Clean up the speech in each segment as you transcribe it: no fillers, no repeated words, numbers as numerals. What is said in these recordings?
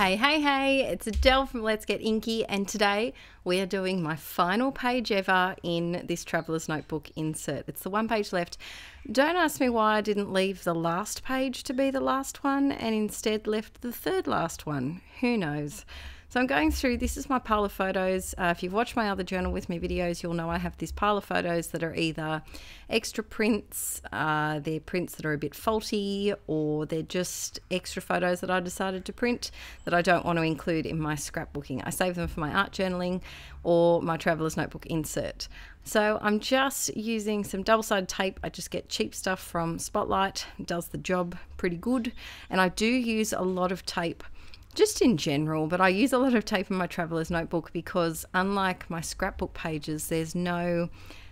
Hey, it's Adele from Let's Get Inkie, and today we are doing my final page ever in this Traveller's Notebook insert. It's the one page left. Don't ask me why I didn't leave the last page to be the last one and instead left the third last one. Who knows? So I'm going through, this is my pile of photos. If you've watched my other Journal With Me videos, you'll know I have this pile of photos that are either extra prints, they're prints that are a bit faulty, or they're just extra photos that I decided to print that I don't want to include in my scrapbooking. I save them for my art journaling or my Traveller's Notebook insert. So I'm just using some double-sided tape. I just get cheap stuff from Spotlight. It does the job pretty good. And I do use a lot of tape just in general, but I use a lot of tape in my Traveller's Notebook because unlike my scrapbook pages, there's no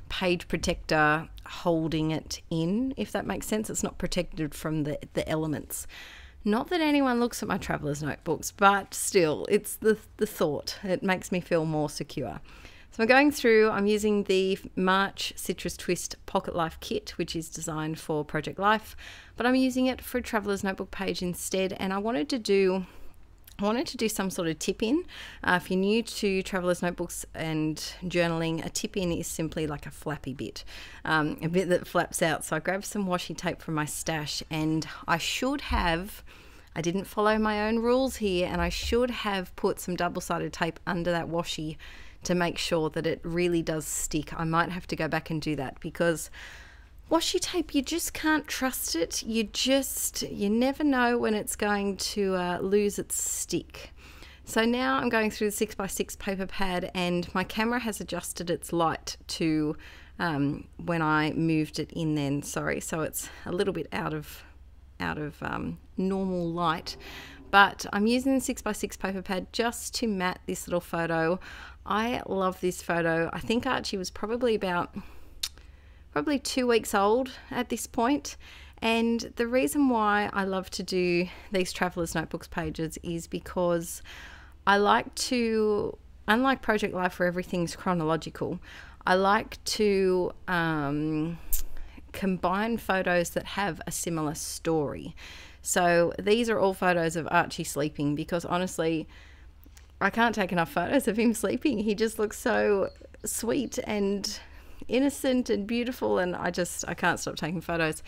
page protector holding it in, if that makes sense. It's not protected from the elements. Not that anyone looks at my Traveller's Notebooks, but still, it's the thought. It makes me feel more secure. So I'm going through, I'm using the March Citrus Twist Pocket Life Kit, which is designed for Project Life, but I'm using it for a Traveller's Notebook page instead, and I wanted to do some sort of tip-in. If you're new to Traveller's Notebooks and journaling, a tip-in is simply like a flappy bit, a bit that flaps out. So I grabbed some washi tape from my stash, and I didn't follow my own rules here, and I should have put some double-sided tape under that washi to make sure that it really does stick. I might have to go back and do that because washi tape, you just can't trust it. You never know when it's going to lose its stick. So now I'm going through the 6x6 paper pad, and my camera has adjusted its light to when I moved it in then, sorry. So it's a little bit out of normal light. But I'm using the 6x6 paper pad just to mat this little photo. I love this photo. I think Archie was probably 2 weeks old at this point, and the reason why I love to do these Traveller's Notebooks pages is because I like to, unlike Project Life where everything's chronological, I like to combine photos that have a similar story. So these are all photos of Archie sleeping because honestly I can't take enough photos of him sleeping. He just looks so sweet and innocent and beautiful, and I can't stop taking photos.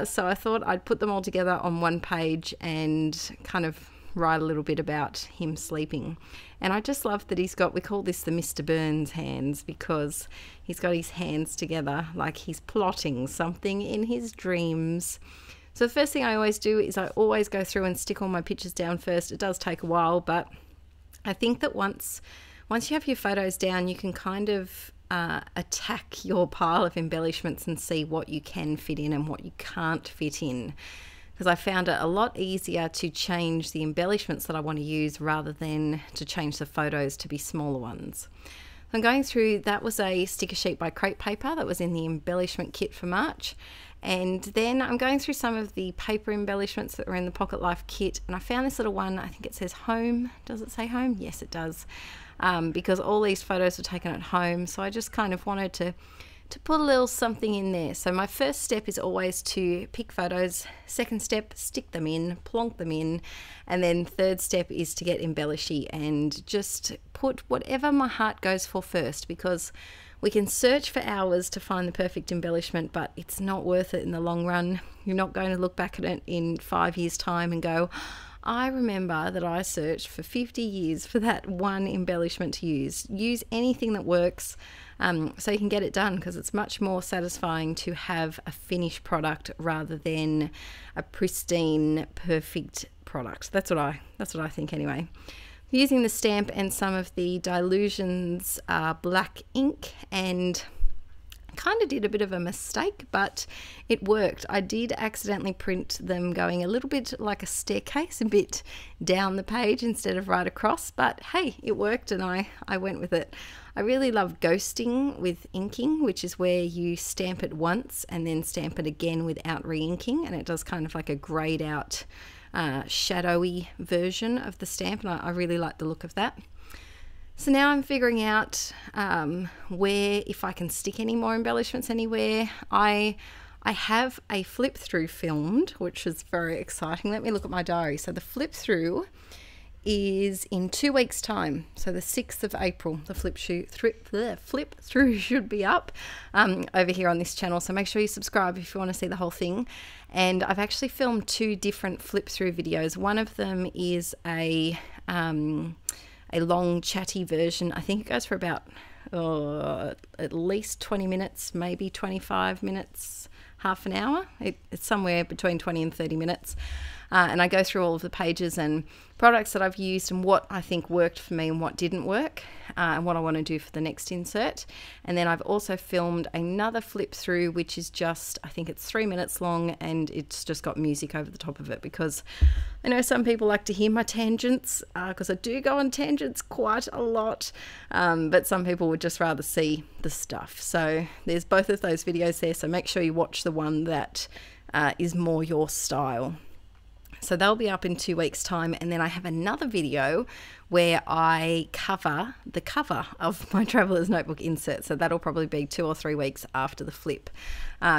So I thought I'd put them all together on one page and kind of write a little bit about him sleeping. And I just love that he's got, we call this the Mr. Burns hands, because he's got his hands together like he's plotting something in his dreams. So the first thing I always do is I always go through and stick all my pictures down first. It does take a while, but I think that once you have your photos down, you can kind of attack your pile of embellishments and see what you can fit in and what you can't fit in, because I found it a lot easier to change the embellishments that I want to use rather than to change the photos to be smaller ones. So I'm going through, that was a sticker sheet by Crepe Paper that was in the embellishment kit for March, and then I'm going through some of the paper embellishments that were in the Pocket Life kit, and I found this little one. I think it says home. Does it say home? Yes, it does. Because all these photos were taken at home, so I just kind of wanted to put a little something in there. So my first step is always to pick photos, second step, stick them in, plonk them in, and then third step is to get embellishy and just put whatever my heart goes for first, because we can search for hours to find the perfect embellishment, but it's not worth it in the long run. You're not going to look back at it in 5 years' time and go, I remember that I searched for 50 years for that one embellishment to use. Use anything that works so you can get it done, because it's much more satisfying to have a finished product rather than a pristine, perfect product. That's what I think anyway. Using the stamp and some of the Dilutions black ink, and kind of did a bit of a mistake, but it worked. I did accidentally print them going a little bit like a staircase, a bit down the page instead of right across, but hey, it worked and I went with it. I really love ghosting with inking, which is where you stamp it once and then stamp it again without re-inking, and it does kind of like a grayed out shadowy version of the stamp, and I really like the look of that. So now I'm figuring out where, if I can stick any more embellishments anywhere. I have a flip through filmed, which is very exciting. Let me look at my diary. So the flip through is in 2 weeks time, so the 6th of April. The flip through should be up over here on this channel, so make sure you subscribe if you want to see the whole thing. And I've actually filmed 2 different flip through videos. One of them is a long chatty version. I think it goes for about at least 20 minutes, maybe 25 minutes, half an hour. It's somewhere between 20 and 30 minutes. And I go through all of the pages and products that I've used and what I think worked for me and what didn't work, and what I want to do for the next insert. And then I've also filmed another flip through, which is just, I think it's 3 minutes long, and it's just got music over the top of it, because I know some people like to hear my tangents, because I do go on tangents quite a lot, but some people would just rather see the stuff. So there's both of those videos there, so make sure you watch the one that is more your style. So they'll be up in 2 weeks time, and then I have another video where I cover the cover of my Traveler's Notebook insert. So that'll probably be 2 or 3 weeks after the flip,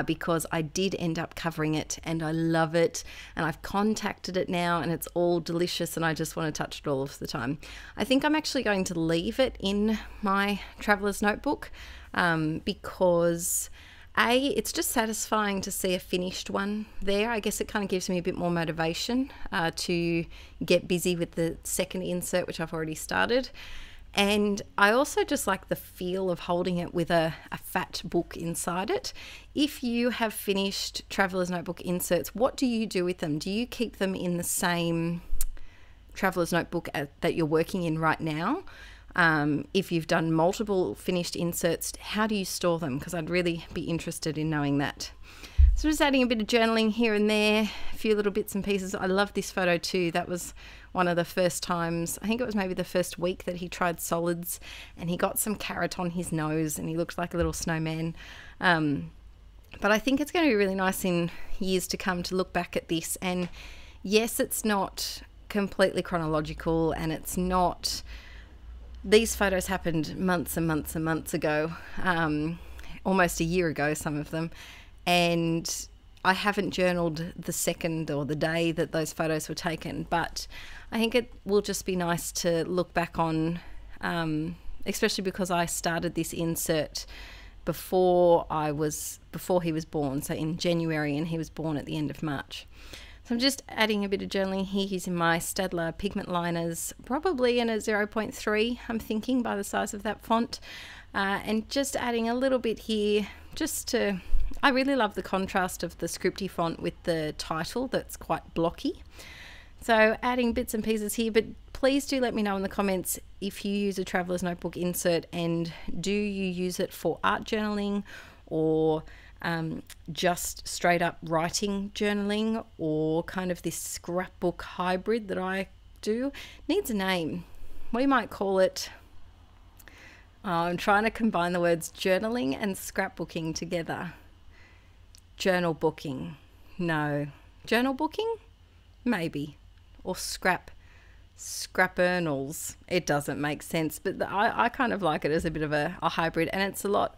because I did end up covering it and I love it, and I've contacted it now and it's all delicious and I just want to touch it all of the time. I think I'm actually going to leave it in my Traveler's Notebook, because it's just satisfying to see a finished one there. I guess it kind of gives me a bit more motivation to get busy with the second insert, which I've already started. And I also just like the feel of holding it with a fat book inside it. If you have finished Traveler's Notebook inserts, what do you do with them? Do you keep them in the same Traveler's Notebook that you're working in right now? If you've done multiple finished inserts, how do you store them? Because I'd really be interested in knowing that. So just adding a bit of journaling here and there, a few little bits and pieces. I love this photo too. That was one of the first times, I think it was maybe the first week that he tried solids, and he got some carrot on his nose and he looked like a little snowman. But I think it's going to be really nice in years to come to look back at this. And yes, it's not completely chronological, and it's not... These photos happened months and months and months ago, almost a year ago, some of them, and I haven't journaled the second or the day that those photos were taken, but I think it will just be nice to look back on, especially because I started this insert before he was born, so in January, and he was born at the end of March. So I'm just adding a bit of journaling here using my Staedtler pigment liners, probably in a 0.3, I'm thinking, by the size of that font. And just adding a little bit here, just to... I really love the contrast of the scripty font with the title that's quite blocky. So adding bits and pieces here, but please do let me know in the comments if you use a Traveler's Notebook insert, and do you use it for art journaling, or just straight up writing journaling, or kind of this scrapbook hybrid that I do. Needs a name. We might call it, I'm trying to combine the words journaling and scrapbooking together. Journal booking. No. Journal booking? Maybe. Or scrapernals. It doesn't make sense, but I kind of like it as a bit of a hybrid, and it's I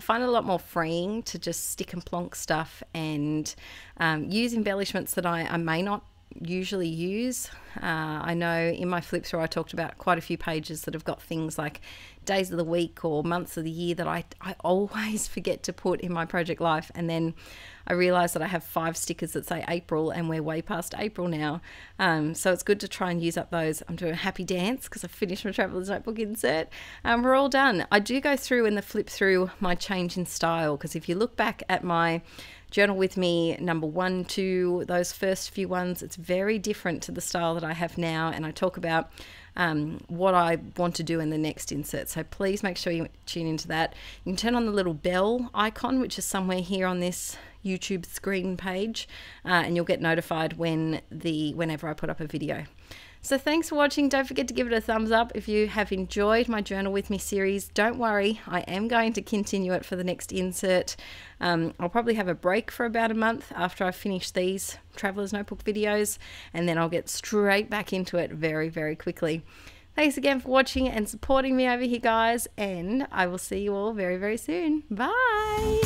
find it a lot more freeing to just stick and plonk stuff and use embellishments that I may not usually use. I know in my flip through I talked about quite a few pages that have got things like days of the week or months of the year that I always forget to put in my project life, and then I realised that I have 5 stickers that say April, and we're way past April now. So it's good to try and use up those. I'm doing a happy dance because I've finished my Traveler's Notebook insert. We're all done. I do go through in the flip through my change in style, because if you look back at my Journal With Me number 1, 2, those first few ones, it's very different to the style that I have now, and I talk about what I want to do in the next insert. So please make sure you tune into that. You can turn on the little bell icon, which is somewhere here on this YouTube screen page, and you'll get notified whenever I put up a video. So thanks for watching. Don't forget to give it a thumbs up if you have enjoyed my Journal With Me series. Don't worry, I am going to continue it for the next insert. I'll probably have a break for about a month after I finish these Traveler's Notebook videos, and then I'll get straight back into it very, very quickly. Thanks again for watching and supporting me over here, guys, and I will see you all very, very soon. Bye!